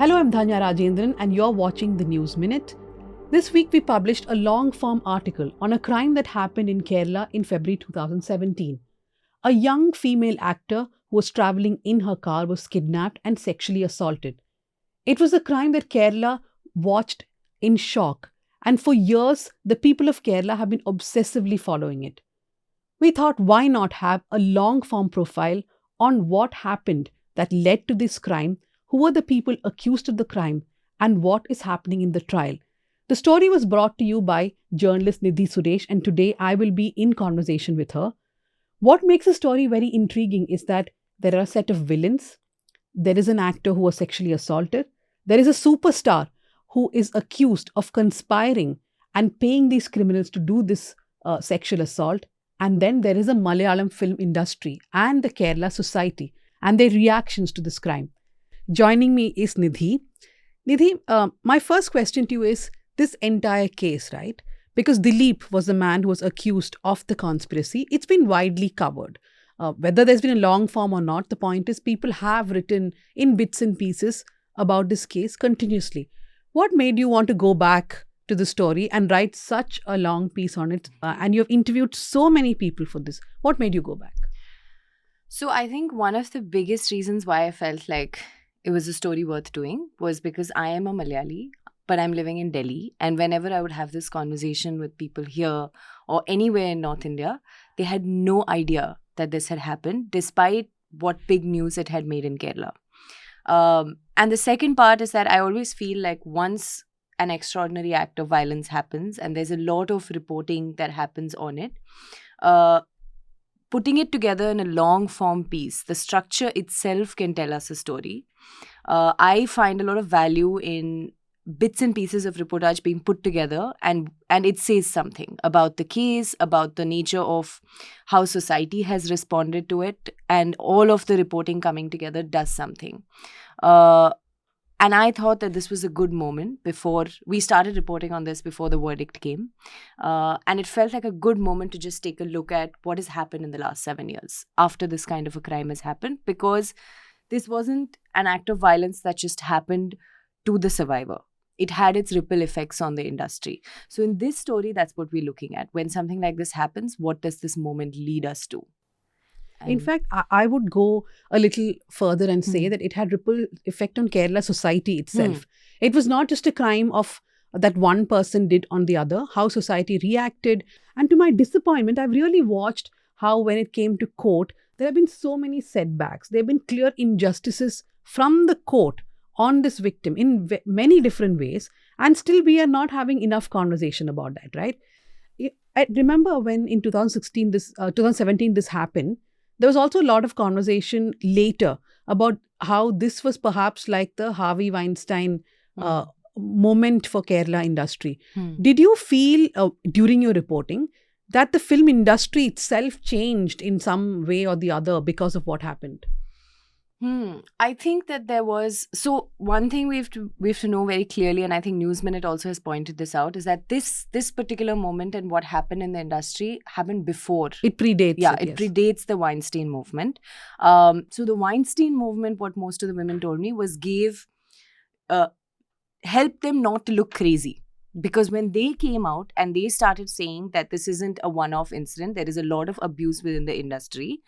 Hello, I'm Dhanya Rajendran, and you're watching the News Minute. This week, we published a long form article on a crime that happened in Kerala in February 2017. A young female actor who was traveling in her car was kidnapped and sexually assaulted. It was a crime that Kerala watched in shock, and for years, the people of Kerala have been obsessively following it. We thought, why not have a long form profile on what happened that led to this crime, who were the people accused of the crime, and what is happening in the trial. The story was brought to you by journalist Nidhi Suresh, and today I will be in conversation with her. What makes the story very intriguing is that there are a set of villains, there is an actor who was sexually assaulted, there is a superstar who is accused of conspiring and paying these criminals to do this sexual assault, and then there is a Malayalam film industry and the Kerala society and their reactions to this crime. Joining me is Nidhi. Nidhi, my first question to you is this entire case, right? Because Dileep was the man who was accused of the conspiracy. It's been widely covered. Whether there's been a long form or not, the point is people have written in bits and pieces about this case continuously. What made you want to go back to the story and write such a long piece on it? And you've interviewed so many people for this. What made you go back? So I think one of the biggest reasons why I felt like it was a story worth doing was because I am a Malayali, but I'm living in Delhi. And whenever I would have this conversation with people here or anywhere in North India, they had no idea that this had happened, despite what big news it had made in Kerala. And the second part is that I always feel like once an extraordinary act of violence happens and there's a lot of reporting that happens on it, putting it together in a long form piece, the structure itself can tell us a story. I find a lot of value in bits and pieces of reportage being put together and it says something about the case, about the nature of how society has responded to it, and all of the reporting coming together does something. And I thought that this was a good moment before we started reporting on this, before the verdict came. And it felt like a good moment to just take a look at what has happened in the last 7 years after this kind of a crime has happened, because this wasn't an act of violence that just happened to the survivor. It had its ripple effects on the industry. So in this story, that's what we're looking at. When something like this happens, what does this moment lead us to? In fact, I would go a little further and say that it had ripple effect on Kerala society itself. It was not just a crime of that one person did on the other, how society reacted. And to my disappointment, I've really watched how when it came to court, there have been so many setbacks. There have been clear injustices from the court on this victim in many different ways. And still we are not having enough conversation about that, right? I remember when in 2017 this happened, there was also a lot of conversation later about how this was perhaps like the Harvey Weinstein moment for Kerala industry. Did you feel during your reporting that the film industry itself changed in some way or the other because of what happened? I think that there was, so one thing we have to know very clearly, and I think News Minute also has pointed this out, is that this particular moment and what happened in the industry happened before. It predates. It predates the Weinstein movement. So the Weinstein movement, what most of the women told me was help them not to look crazy. Because when they came out and they started saying that this isn't a one-off incident, there is a lot of abuse within the industry.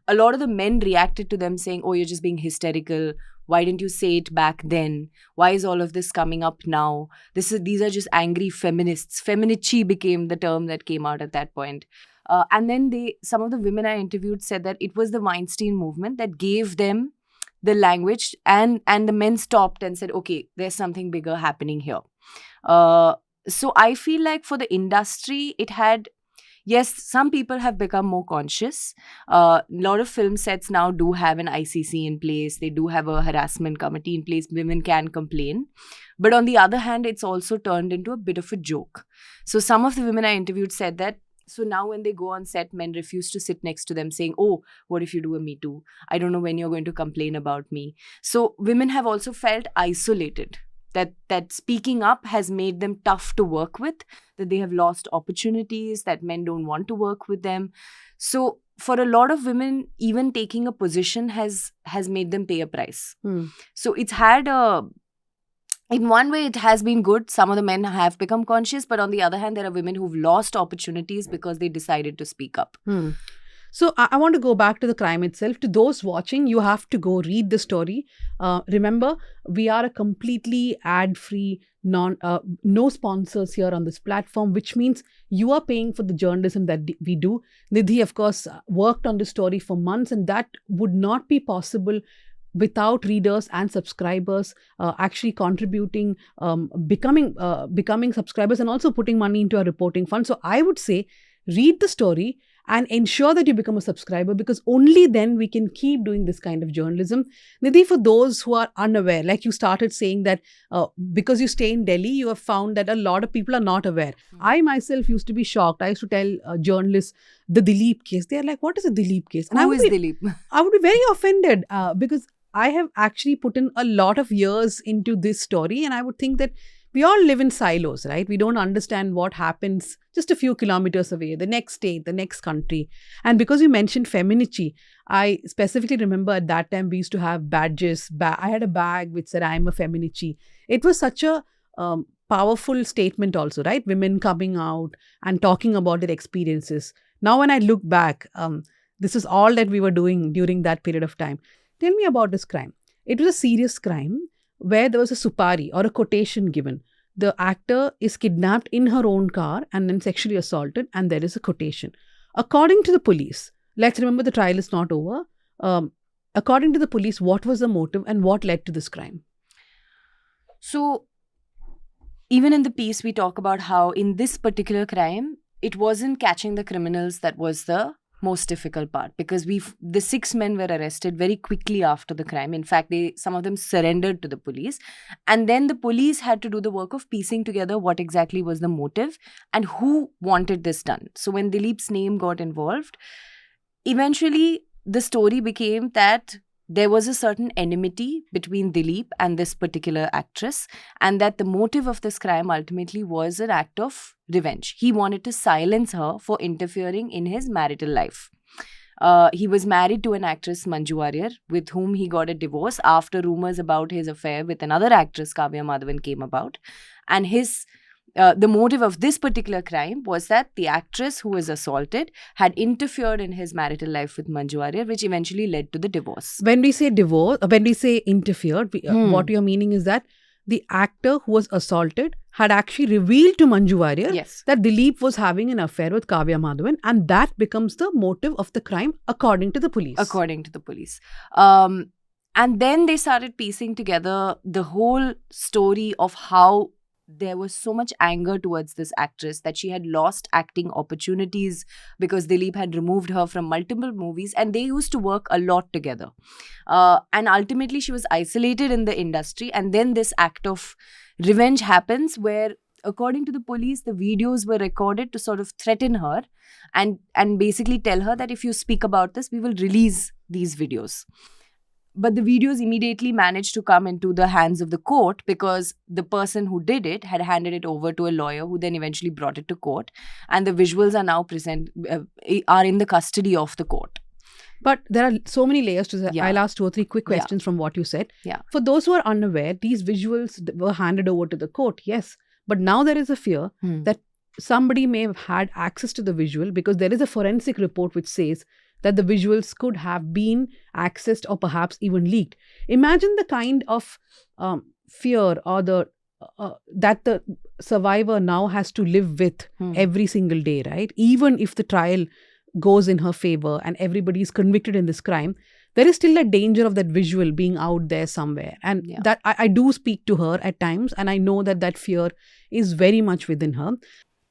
A lot of the men reacted to them saying, oh, you're just being hysterical. Why didn't you say it back then? Why is all of this coming up now? These are just angry feminists. Feminici became the term that came out at that point. And then some of the women I interviewed said that it was the Weinstein movement that gave them the language, and the men stopped and said, okay, there's something bigger happening here. So I feel like for the industry, it had, yes, some people have become more conscious. A lot of film sets now do have an ICC in place. They do have a harassment committee in place. Women can complain. But on the other hand, it's also turned into a bit of a joke. So some of the women I interviewed said that, so now when they go on set, men refuse to sit next to them saying, oh, what if you do a Me Too? I don't know when you're going to complain about me. So women have also felt isolated. That speaking up has made them tough to work with, that they have lost opportunities, that men don't want to work with them. So for a lot of women, even taking a position has made them pay a price. So it's had a in one way, it has been good. Some of the men have become conscious, but on the other hand, there are women who've lost opportunities because they decided to speak up. So I want to go back to the crime itself. To those watching, you have to go read the story. Remember, we are a completely ad-free, no sponsors here on this platform, which means you are paying for the journalism that we do. Nidhi, of course, worked on this story for months, and that would not be possible without readers and subscribers actually contributing, becoming subscribers, and also putting money into a reporting fund. So I would say, read the story and ensure that you become a subscriber, because only then we can keep doing this kind of journalism. Nidhi, for those who are unaware, like you started saying that because you stay in Delhi, you have found that a lot of people are not aware. I myself used to be shocked. I used to tell journalists the Dileep case. They are like, what is a Dileep case? And Who is Dileep? I would be very offended because I have actually put in a lot of years into this story, and I would think that we all live in silos, right? We don't understand what happens just a few kilometers away, the next state, the next country. And because you mentioned Feminici, I specifically remember at that time we used to have badges. I had a bag which said, I'm a Feminici. It was such a powerful statement also, right? Women coming out and talking about their experiences. Now when I look back, this is all that we were doing during that period of time. Tell me about this crime. It was a serious crime where there was a supari or a quotation given. The actor is kidnapped in her own car and then sexually assaulted, and there is a quotation. According to the police, let's remember the trial is not over. According to the police, what was the motive and what led to this crime? So, even in the piece, we talk about how in this particular crime, it wasn't catching the criminals that was the most difficult part, because the 6 men were arrested very quickly after the crime. In fact, some of them surrendered to the police, and then the police had to do the work of piecing together what exactly was the motive and who wanted this done. So when Dileep's name got involved, eventually the story became that there was a certain enmity between Dileep and this particular actress, and that the motive of this crime ultimately was an act of revenge. He wanted to silence her for interfering in his marital life. He was married to an actress, Manju Warrier, with whom he got a divorce after rumors about his affair with another actress, Kavya Madhavan, came about. And the motive of this particular crime was that the actress who was assaulted had interfered in his marital life with Manju Warrier, which eventually led to the divorce. When we say divorce, when we say interfered, what you're meaning is that the actor who was assaulted had actually revealed to Manju Warrier that Dileep was having an affair with Kavya Madhavan, and that becomes the motive of the crime according to the police. According to the police. And then they started piecing together the whole story of how there was so much anger towards this actress that she had lost acting opportunities because Dileep had removed her from multiple movies, and they used to work a lot together. And ultimately, she was isolated in the industry, and then this act of revenge happens where, according to the police, the videos were recorded to sort of threaten her and basically tell her that if you speak about this, we will release these videos. But the videos immediately managed to come into the hands of the court because the person who did it had handed it over to a lawyer who then eventually brought it to court. And the visuals are now are in the custody of the court. But there are so many layers to that. I'll ask 2 or 3 quick questions from what you said. For those who are unaware, these visuals were handed over to the court, yes. But now there is a fear that somebody may have had access to the visual, because there is a forensic report which says that the visuals could have been accessed or perhaps even leaked. Imagine the kind of fear or that the survivor now has to live with every single day, right? Even if the trial goes in her favor and everybody is convicted in this crime, there is still a danger of that visual being out there somewhere. And that I do speak to her at times, and I know that fear is very much within her.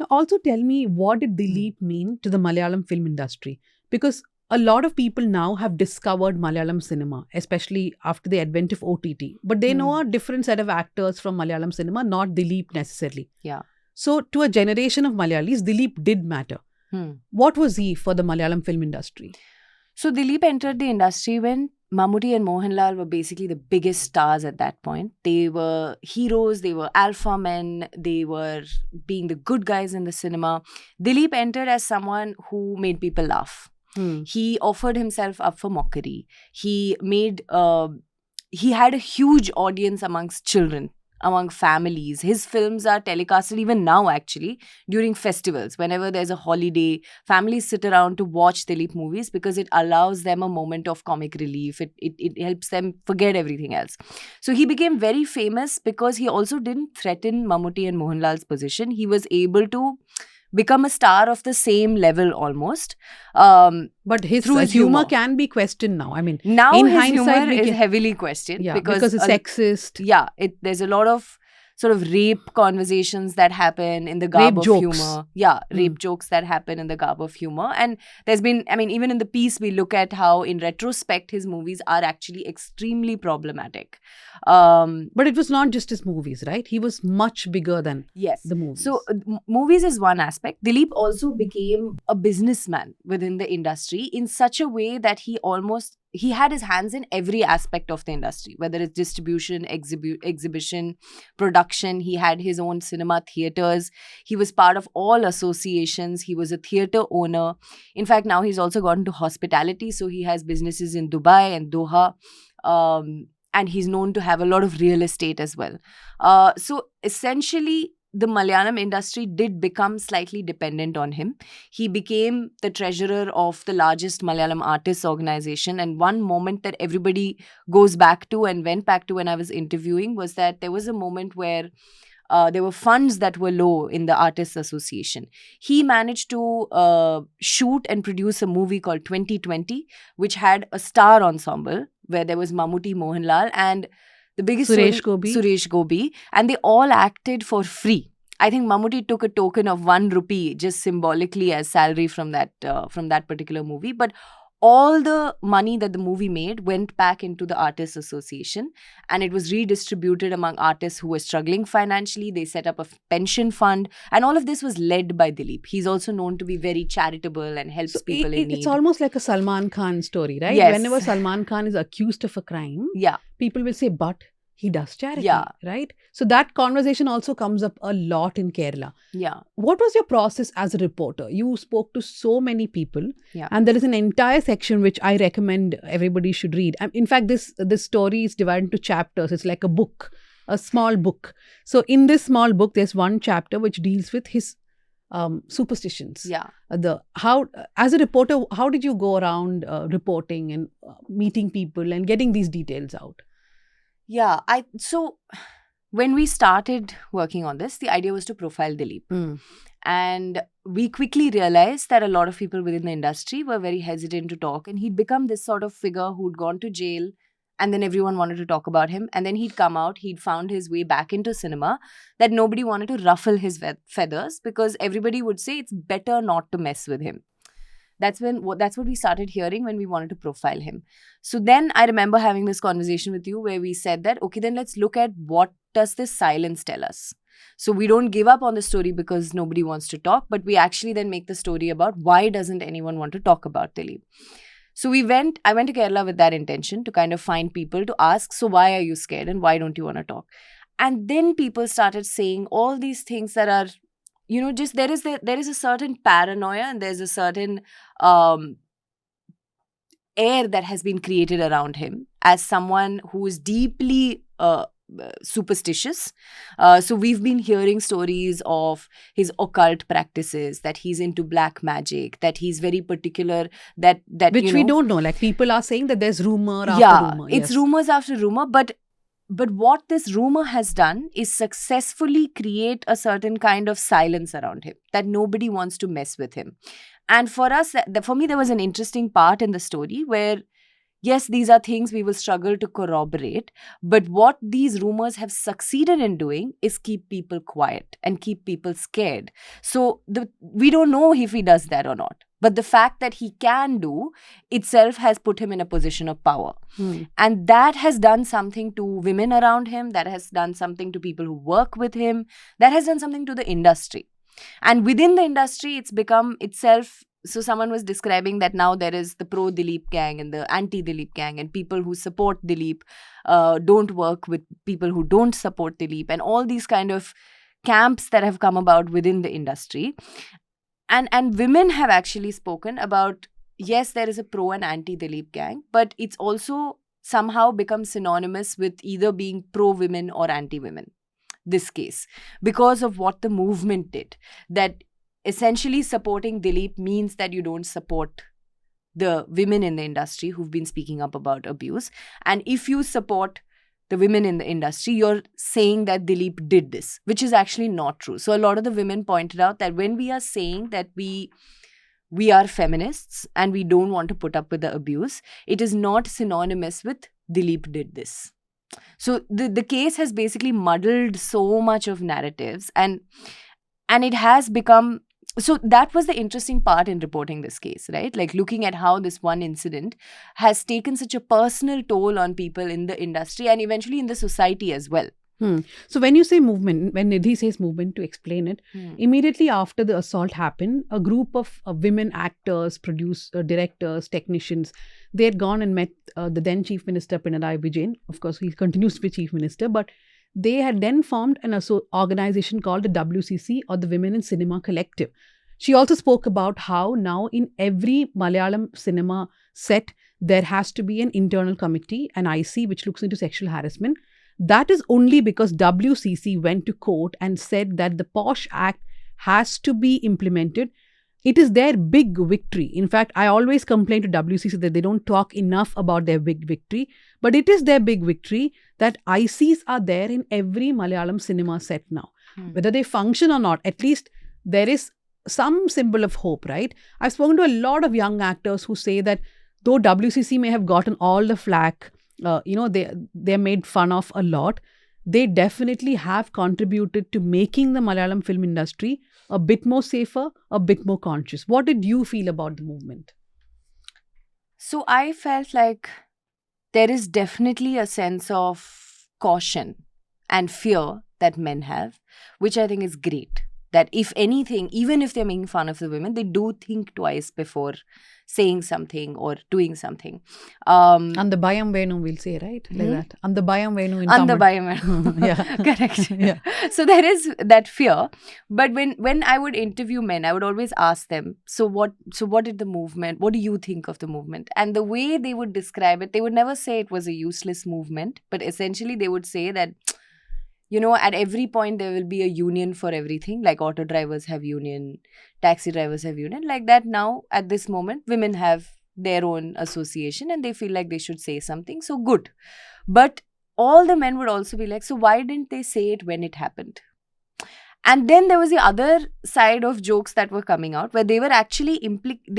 Now, also tell me, what did Dileep mean to the Malayalam film industry? Because a lot of people now have discovered Malayalam cinema, especially after the advent of OTT. But they know a different set of actors from Malayalam cinema, not Dileep necessarily. So to a generation of Malayalis, Dileep did matter. What was he for the Malayalam film industry? So Dileep entered the industry when Mammootty and Mohanlal were basically the biggest stars at that point. They were heroes, they were alpha men, they were being the good guys in the cinema. Dileep entered as someone who made people laugh. He offered himself up for mockery. He had a huge audience amongst children. among families. His films are telecasted even now, actually, during festivals. Whenever there's a holiday, families sit around to watch Dilip movies because it allows them a moment of comic relief. It helps them forget everything else. So he became very famous because he also didn't threaten Mammootty and Mohanlal's position. He was able to become a star of the same level almost. But his Through his humor humor. can be questioned now. I mean, Now in his hindsight, humor we is can- heavily questioned yeah, because because it's sexist. yeah, there's a lot of sort of rape conversations that happen in the garb Rape of jokes. humor. Yeah, Mm. rape jokes that happen in the garb of humor. And there's been, I mean, even in the piece, we look at how, in retrospect, his movies are actually extremely problematic. But it was not just his movies, right? He was much bigger than Yes. the movies. So, movies is one aspect. Dilip also became a businessman within the industry in such a way that he had his hands in every aspect of the industry, whether it's distribution, exhibition, production. He had his own cinema theaters. He was part of all associations. He was a theater owner. In fact, now he's also gone into hospitality. So he has businesses in Dubai and Doha. And he's known to have a lot of real estate as well. So essentially, the Malayalam industry did become slightly dependent on him. He became the treasurer of the largest Malayalam artists organization. And one moment that everybody goes back to and went back to when I was interviewing was that there was a moment where there were funds that were low in the Artists Association. He managed to shoot and produce a movie called 2020, which had a star ensemble where there was Mammootty, Mohanlal, and the biggest Suresh Gopi. Suresh Gopi, and they all acted for free. I think Mammootty took a token of 1 rupee just symbolically as salary from that particular movie, but all the money that the movie made went back into the Artists Association, and it was redistributed among artists who were struggling financially. They set up a pension fund, and all of this was led by Dilip. He's also known to be very charitable and helps So people in need. it's almost like a Salman Khan story, right? Yes. Whenever Salman Khan is accused of a crime, Yeah. people will say, but he does charity, Yeah. right? So that conversation also comes up a lot in Kerala. Yeah. What was your process as a reporter? You spoke to so many people, Yeah. and there is an entire section which I recommend everybody should read. In fact, this story is divided into chapters. It's like a book, a small book. So in this small book, there's one chapter which deals with his superstitions. Yeah. As a reporter, how did you go around reporting and meeting people and getting these details out? Yeah. So when we started working on this, the idea was to profile Dilip. And we quickly realized that a lot of people within the industry were very hesitant to talk. And he'd become this sort of figure who'd gone to jail, and then everyone wanted to talk about him. And then he'd come out, he'd found his way back into cinema, that nobody wanted to ruffle his feathers because everybody would say it's better not to mess with him. That's what we started hearing when we wanted to profile him. So then I remember having this conversation with you where we said that, okay, then let's look at what does this silence tell us. So we don't give up on the story because nobody wants to talk, but we actually then make the story about why doesn't anyone want to talk about Dilip. So I went to Kerala with that intention to kind of find people to ask, so why are you scared and why don't you want to talk? And then people started saying all these things that are, just there is a certain paranoia and there's a certain air that has been created around him as someone who is deeply superstitious. So we've been hearing stories of his occult practices, that he's into black magic, that he's very particular, that which we don't know. Like people are saying that there's rumor after rumor. It's rumors after rumor, but what this rumor has done is successfully create a certain kind of silence around him, that nobody wants to mess with him. And for us, for me, there was an interesting part in the story where, yes, these are things we will struggle to corroborate, but what these rumors have succeeded in doing is keep people quiet and keep people scared. So we don't know if he does that or not. But the fact that he can do itself has put him in a position of power. And that has done something to women around him. That has done something to people who work with him. That has done something to the industry. And within the industry, it's become itself. So someone was describing that now there is the pro-Dilip gang and the anti-Dilip gang, and people who support Dilip don't work with people who don't support Dilip, and all these kind of camps that have come about within the industry. And women have actually spoken about, yes, there is a pro and anti-Dilip gang, but it's also somehow become synonymous with either being pro-women or anti-women. this case because of what the movement did. That essentially supporting Dileep means that you don't support the women in the industry who've been speaking up about abuse. And if you support the women in the industry, you're saying that Dileep did this, which is actually not true. So a lot of the women pointed out that when we are saying that we are feminists and we don't want to put up with the abuse, it is not synonymous with Dileep did this. So the case has basically muddled so much of narratives, and it has become, so that was the interesting part in reporting this case, right? Like looking at how this one incident has taken such a personal toll on people in the industry and eventually in the society as well. So when you say movement, when Nidhi says movement, to explain it, immediately after the assault happened, a group of women actors, directors, technicians, they had gone and met the then Chief Minister Pinarayi Vijayan. Of course, he continues to be Chief Minister, but they had then formed an organization called the WCC, or the Women in Cinema Collective. She also spoke about how now in every Malayalam cinema set, there has to be an internal committee, an IC, which looks into sexual harassment. That is only because WCC went to court and said that the POSH Act has to be implemented. It is their big victory. In fact, I always complain to WCC that they don't talk enough about their big victory. But it is their big victory that ICs are there in every Malayalam cinema set now. Whether they function or not, at least there is some symbol of hope, right? I've spoken to a lot of young actors who say that though WCC may have gotten all the flack, they're made fun of a lot, they definitely have contributed to making the Malayalam film industry a bit more safer, a bit more conscious. What did you feel about the movement? So I felt like there is definitely a sense of caution and fear that men have, which I think is great. That if anything, even if they're making fun of the women, they do think twice before saying something or doing something. And the Bayam Venu, we'll say, right? Like that. And the Bayam Venu in Tamil. Bayam Yeah. Correct. Yeah. So there is that fear. But when I would interview men, I would always ask them, so what did the movement, what do you think of the movement? And the way they would describe it, they would never say it was a useless movement, but essentially they would say that, at every point there will be a union for everything. Like auto drivers have union, taxi drivers have union. Like that now, at this moment, women have their own association and they feel like they should say something. So good. But all the men would also be like, so why didn't they say it when it happened? And then there was the other side of jokes that were coming out where they were actually,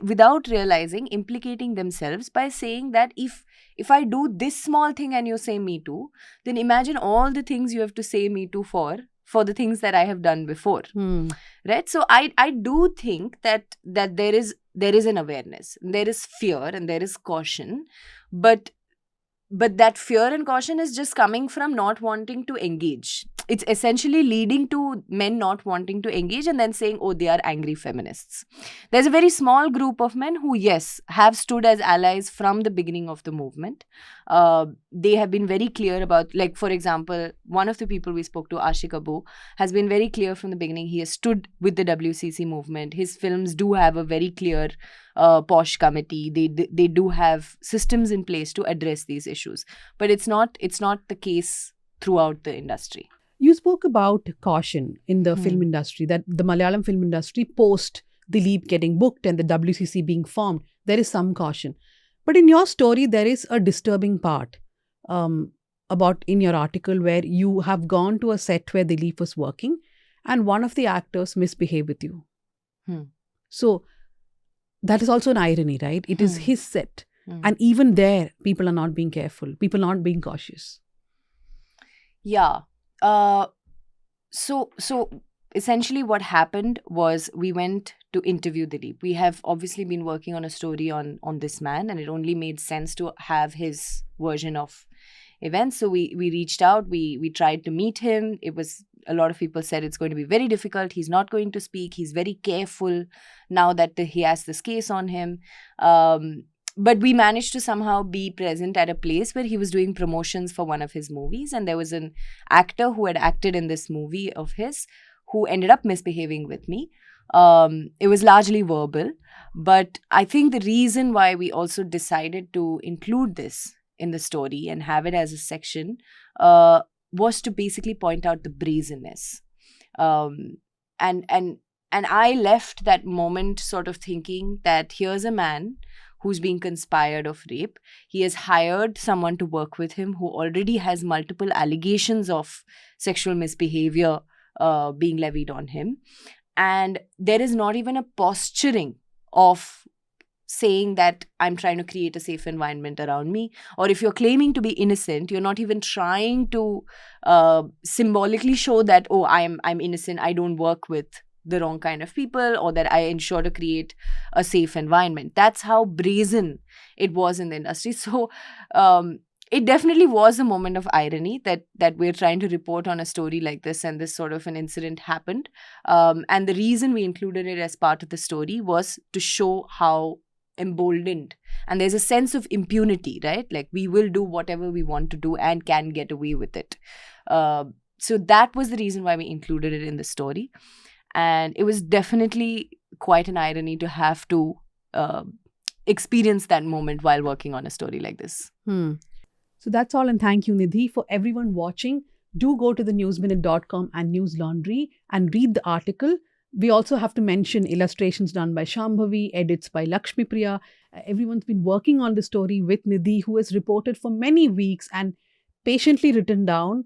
without realizing, implicating themselves by saying that if I do this small thing and you say me too, then imagine all the things you have to say me too for the things that I have done before. Right? So I do think that there is an awareness, there is fear and there is caution, but that fear and caution is just coming from not wanting to engage. It's essentially leading to men not wanting to engage and then saying, oh, they are angry feminists. There's a very small group of men who, yes, have stood as allies from the beginning of the movement. They have been very clear about, like, for example, one of the people we spoke to, Ashik Abu, has been very clear from the beginning. He has stood with the WCC movement. His films do have a very clear POSH committee. They do have systems in place to address these issues. But it's not the case throughout the industry. You spoke about caution in the film industry, that the Malayalam film industry post Dileep getting booked and the WCC being formed, there is some caution. But in your story, there is a disturbing part about in your article where you have gone to a set where Dileep was working and one of the actors misbehaved with you. So that is also an irony, right? It is his set. And even there, people are not being careful. People are not being cautious. Yeah. So essentially what happened was we went to interview Dileep. We have obviously been working on a story on this man, and it only made sense to have his version of events. So we reached out, we tried to meet him. It was, a lot of people said it's going to be very difficult. He's not going to speak. He's very careful now that he has this case on him. But we managed to somehow be present at a place where he was doing promotions for one of his movies. And there was an actor who had acted in this movie of his who ended up misbehaving with me. It was largely verbal. But I think the reason why we also decided to include this in the story and have it as a section was to basically point out the brazenness. Um, and I left that moment sort of thinking that here's a man who's being conspired of rape. He has hired someone to work with him who already has multiple allegations of sexual misbehavior being levied on him. And there is not even a posturing of saying that I'm trying to create a safe environment around me. Or if you're claiming to be innocent, you're not even trying to symbolically show that, oh, I'm innocent, I don't work with the wrong kind of people, or that I ensure to create a safe environment. That's how brazen it was in the industry. So it definitely was a moment of irony that we're trying to report on a story like this, and this sort of an incident happened. And the reason we included it as part of the story was to show how emboldened, and there's a sense of impunity, right? Like, we will do whatever we want to do and can get away with it. So that was the reason why we included it in the story. And it was definitely quite an irony to have to experience that moment while working on a story like this. So that's all, and thank you, Nidhi. For everyone watching, do go to thenewsminute.com and News Laundry and read the article. We also have to mention illustrations done by Shambhavi, edits by Lakshmi Priya. Everyone's been working on the story with Nidhi, who has reported for many weeks and patiently written down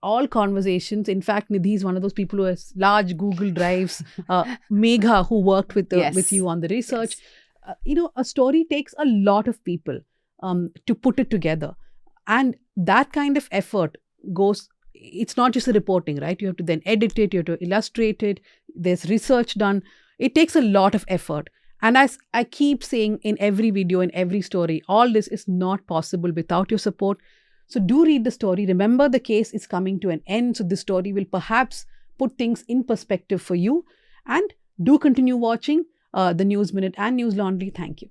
all conversations. In fact, Nidhi is one of those people who has large Google Drives. Megha, who worked with with you on the research. Yes. A story takes a lot of people to put it together. And that kind of effort goes, it's not just the reporting, right? You have to then edit it, you have to illustrate it, there's research done. It takes a lot of effort. And as I keep saying in every video, in every story, all this is not possible without your support. So do read the story. Remember, the case is coming to an end. So this story will perhaps put things in perspective for you. And do continue watching the News Minute and News Laundry. Thank you.